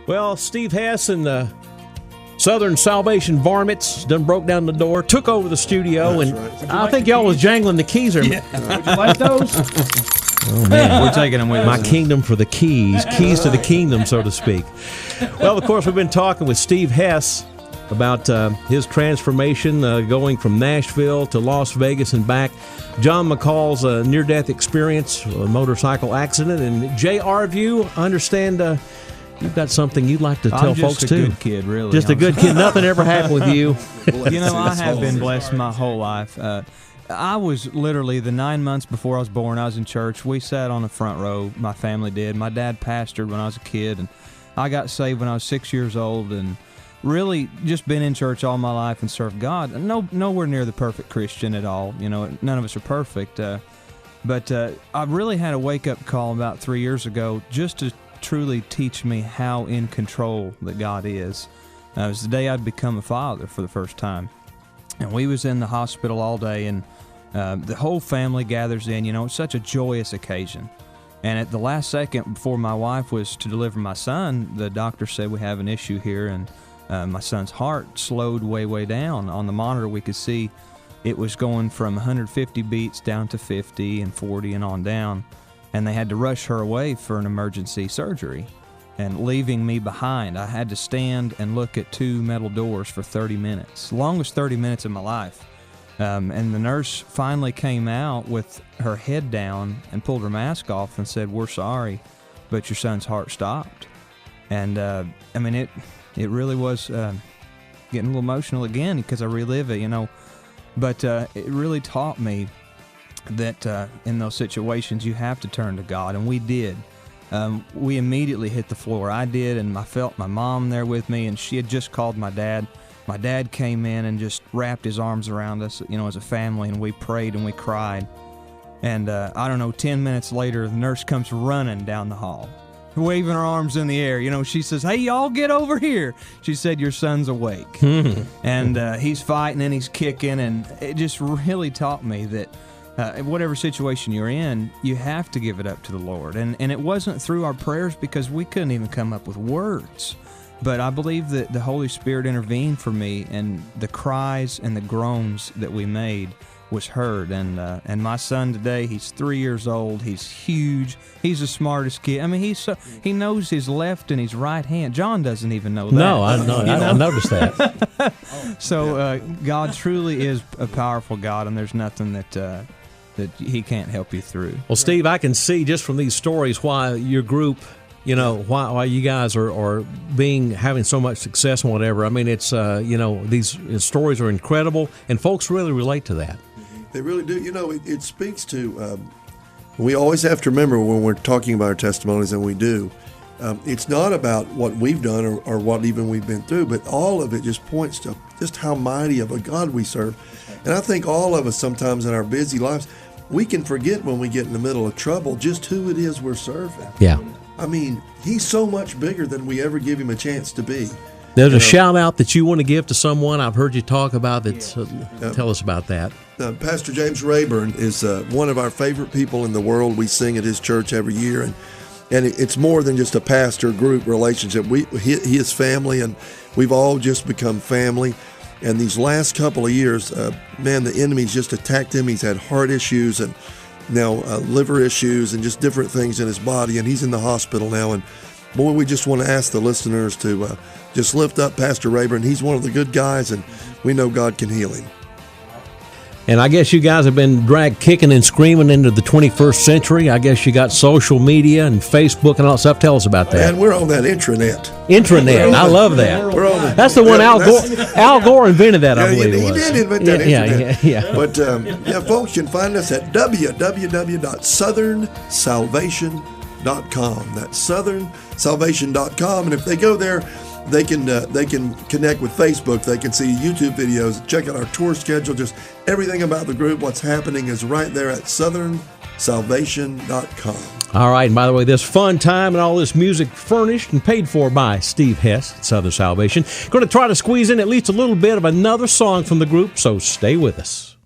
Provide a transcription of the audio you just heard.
Well, Steve Hess and the Southern Salvation Varmints done broke down the door, took over the studio, and I think y'all was jangling the keys. Would you like those? Oh, man. We're taking them with My us. kingdom for the keys to the kingdom, so to speak. Well, of course, we've been talking with Steve Hess about his transformation going from Nashville to Las Vegas and back. John McCall's near-death experience, a motorcycle accident, and J.R. View, I understand you've got something you'd like to tell folks, too. I'm just a good kid, really. Just a good kid. Nothing ever happened with you. You know, I have been blessed my whole life. I was literally the 9 months before I was born, I was in church. We sat on the front row, my family did. My dad pastored when I was a kid, and I got saved when I was 6 years old, and really just been in church all my life and served God. Nowhere near the perfect Christian at all. You know, none of us are perfect. But I really had a wake-up call about 3 years ago just to truly teach me how in control that God is. It was the day I'd become a father for the first time. And we was in the hospital all day, and the whole family gathers in. You know, it's such a joyous occasion. And at the last second before my wife was to deliver my son, the doctor said we have an issue here, and my son's heart slowed way down. On the monitor, we could see it was going from 150 beats down to 50 and 40 and on down. And they had to rush her away for an emergency surgery, and leaving me behind. I had to stand and look at two metal doors for 30 minutes, longest 30 minutes of my life. And the nurse finally came out with her head down and pulled her mask off and said, "We're sorry, but your son's heart stopped." And I mean, it really was getting a little emotional again because I relive it, you know. But it really taught me that in those situations you have to turn to God, and we did. We immediately hit the floor. I did, and I felt my mom there with me, and she had just called my dad. My dad came in and just wrapped his arms around us, you know, as a family, and we prayed and we cried. And I don't know, 10 minutes later, the nurse comes running down the hall, waving her arms in the air. You know, she says, "Hey, y'all get over here." She said, "Your son's awake." And he's fighting and he's kicking, and it just really taught me that whatever situation you're in, you have to give it up to the Lord. And it wasn't through our prayers, because we couldn't even come up with words. But I believe that the Holy Spirit intervened for me, and the cries and the groans that we made was heard. And my son today, he's 3 years old. He's huge. He's the smartest kid. I mean, he knows his left and his right hand. John doesn't even know that. No, I noticed that. So God truly is a powerful God, and there's nothing that He can't help you through. Well, Steve, I can see just from these stories why your group, you know, why you guys are having so much success and whatever. I mean, it's you know, these stories are incredible, and folks really relate to that. They really do. You know, it speaks to. We always have to remember when we're talking about our testimonies, and we do. It's not about what we've done or what even we've been through, but all of it just points to just how mighty of a God we serve. And I think all of us sometimes in our busy lives, we can forget when we get in the middle of trouble just who it is we're serving. Yeah. I mean, He's so much bigger than we ever give Him a chance to be. There's a shout out that you want to give to someone I've heard you talk about. Tell us about that. Pastor James Rayburn is one of our favorite people in the world. We sing at his church every year, and it's more than just a pastor group relationship. He is family, and we've all just become family. And these last couple of years, man, the enemy's just attacked him. He's had heart issues and now liver issues and just different things in his body, and he's in the hospital now. And boy, we just want to ask the listeners to just lift up Pastor Rayburn. He's one of the good guys, and we know God can heal him. And I guess you guys have been dragged kicking and screaming into the 21st century. I guess you got social media and Facebook and all that stuff. Tell us about that. And we're on that intranet. Intranet. I love that. That's the one Al Gore invented that, I believe it was. He did invent that intranet. Yeah. But, folks can find us at www.southernsalvation.com. That's southernsalvation.com. And if they go there, they can connect with Facebook. They can see YouTube videos, check out our tour schedule, just everything about the group. What's happening is right there at southernsalvation.com. All right, and by the way, this fun time and all this music furnished and paid for by Steve Hess at Southern Salvation. Going to try to squeeze in at least a little bit of another song from the group, so stay with us.